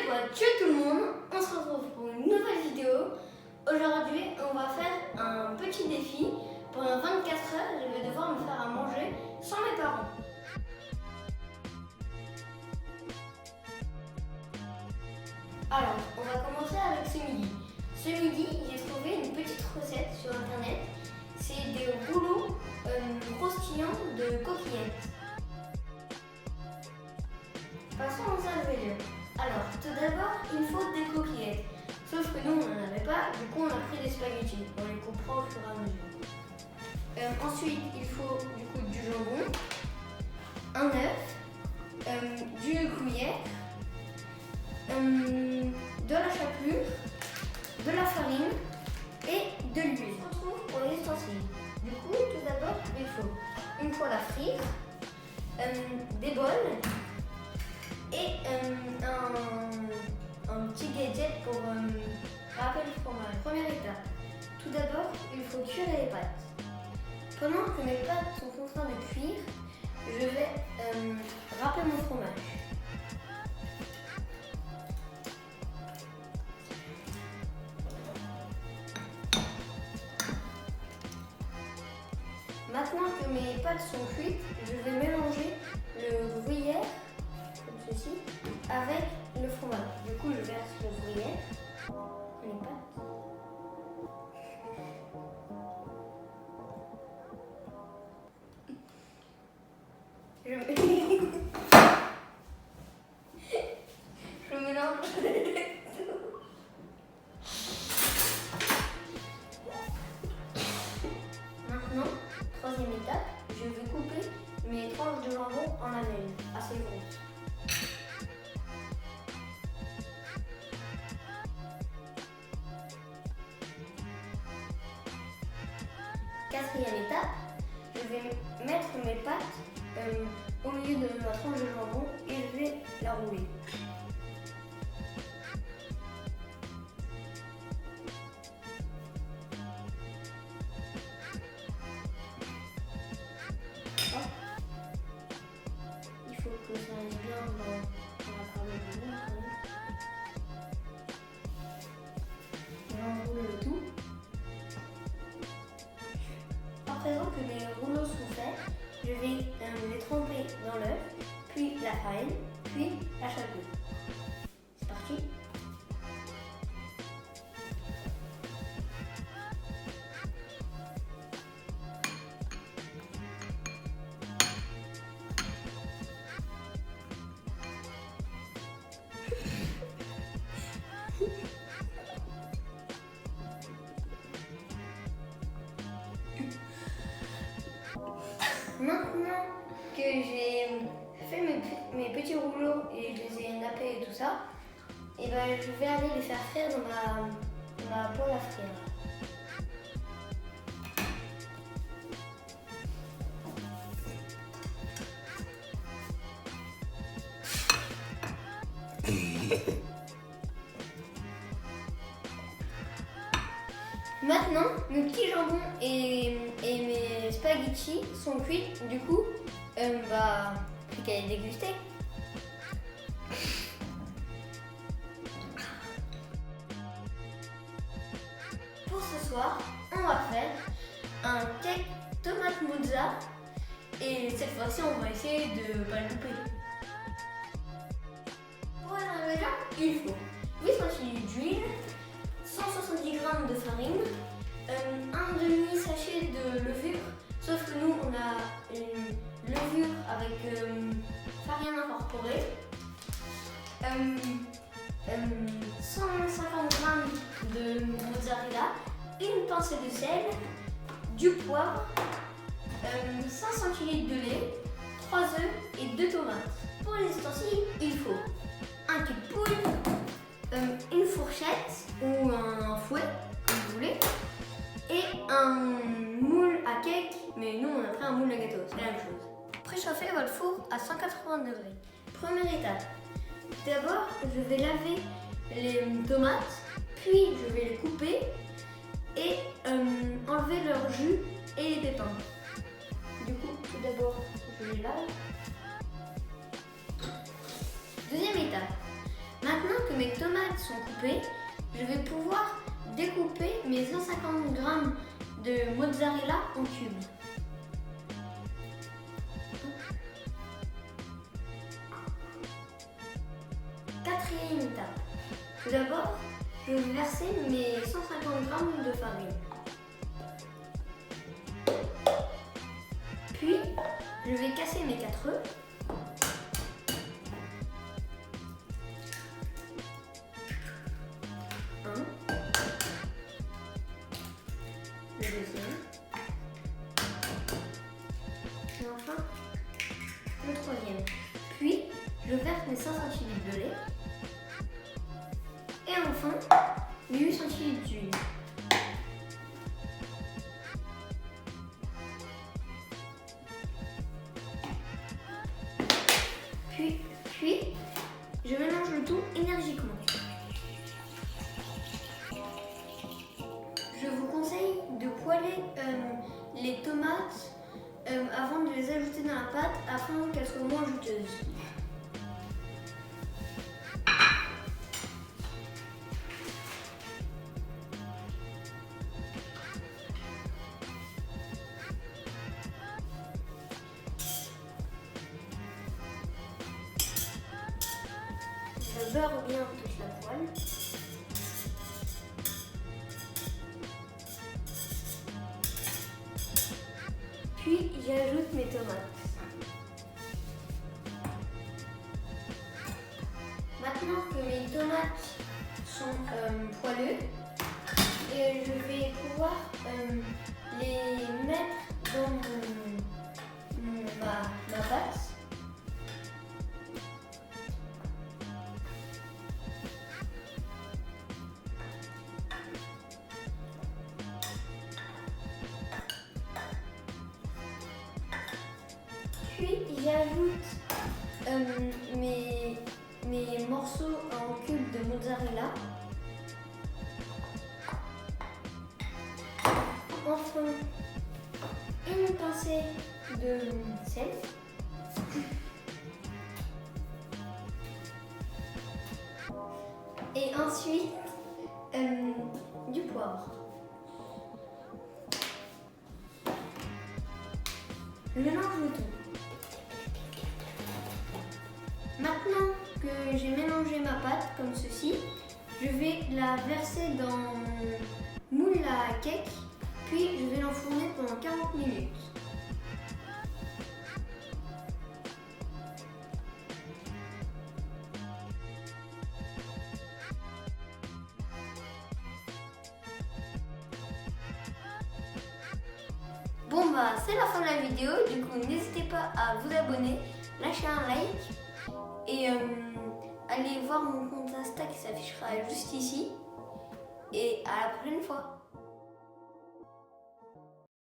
quoi, ciao tout le monde, on se retrouve pour une nouvelle vidéo. Aujourd'hui, on va faire un petit défi. Pendant 24 heures, je vais devoir me faire à manger sans mes parents. Alors, on va commencer avec ce midi. Ce midi, j'ai trouvé une petite recette sur internet. C'est des rouleaux croustillants de coquillettes. Passons aux ingrédients. Alors, tout d'abord, il faut des coquillettes. Sauf que nous, on n'en avait pas, du coup, on a pris des spaghettis. On les coupera au fur et à mesure. Ensuite, il faut du coup du jambon, un œuf, du gruyère, de la chapelure, de la farine et de l'huile. On se retrouve pour les ustensiles. Du coup, tout d'abord, il faut une poêle à frire, des bols et un petit gadget pour râper le fromage. Première étape. Tout d'abord, il faut cuire les pâtes. Pendant que mes pâtes sont en train de cuire, je vais râper mon fromage. Maintenant que mes pâtes sont cuites, je vais mélanger le gruyère, comme ceci, avec le fromage. Du coup, je verse le gruyère dans les pâtes. Je mélange. Maintenant, troisième étape, je vais couper mes tranches de jambon en lamelles assez grosses. Quatrième étape, je vais mettre mes pâtes au milieu de ma tranche de jambon et je vais la rouler. Il faut que ça aille bien dans la part de jambon. J'enroule le tout. À présent que les rouleaux sont faits, je vais les tremper dans l'œuf, puis la farine, puis la chapelure. C'est parti. Maintenant que j'ai fait mes petits rouleaux et je les ai nappés et tout ça, et ben je vais aller les faire frire dans ma poêle à frire. Maintenant, mes petits jambons et mes spaghettis sont cuits. Du coup, plus qu'à les déguster. Pour ce soir, on va faire un cake tomate mozza. Et cette fois-ci, on va essayer de ne pas le louper. Pour les ingrédients, il faut 8 centilitres d'huile, 170 g de farine, un demi-sachet de levure, sauf que nous on a une levure avec farine incorporée, 150 g de mozzarella, une pincée de sel, du poivre, 5 centilitres de lait, 3 œufs et 2 tomates. Pour les ustensiles, il faut un cube de poule, une fourchette ou un fouet, comme vous voulez, et un moule à cake, mais nous on a pris un moule à gâteau, c'est la même chose. Préchauffez votre four à 180 degrés. Première étape, d'abord je vais laver les tomates, puis je vais les couper et enlever leur jus et les pépins. Du coup, tout d'abord je les lave. Deuxième étape, maintenant que que mes tomates sont coupées, je vais pouvoir découper mes 150 g de mozzarella en cubes. Quatrième étape. Tout d'abord, je vais verser mes 150 g de farine. Puis, je vais casser mes 4 œufs. Le deuxième. Et enfin, le troisième. Puis, je verse mes 500 cl de lait. Et enfin, mes 800 cl d'huile. Puis, je mélange le tout énergiquement. Je vous conseille de poêler les tomates avant de les ajouter dans la pâte afin qu'elles soient moins juteuses. Je beurre bien toute la poêle. Puis j'ajoute mes tomates. Maintenant que mes tomates sont poilues, je vais pouvoir les mettre dans ma pâte. Puis j'ajoute mes morceaux en cubes de mozzarella. Enfin, une pincée de sel. Et ensuite, du poivre. Je mélange le tout. Maintenant que j'ai mélangé ma pâte comme ceci, je vais la verser dans mon moule à cake, puis je vais l'enfourner pendant 40 minutes. Bon bah c'est la fin de la vidéo, du coup n'hésitez pas à vous abonner, lâcher un like et allez voir mon compte Insta qui s'affichera juste ici. Et à la prochaine fois.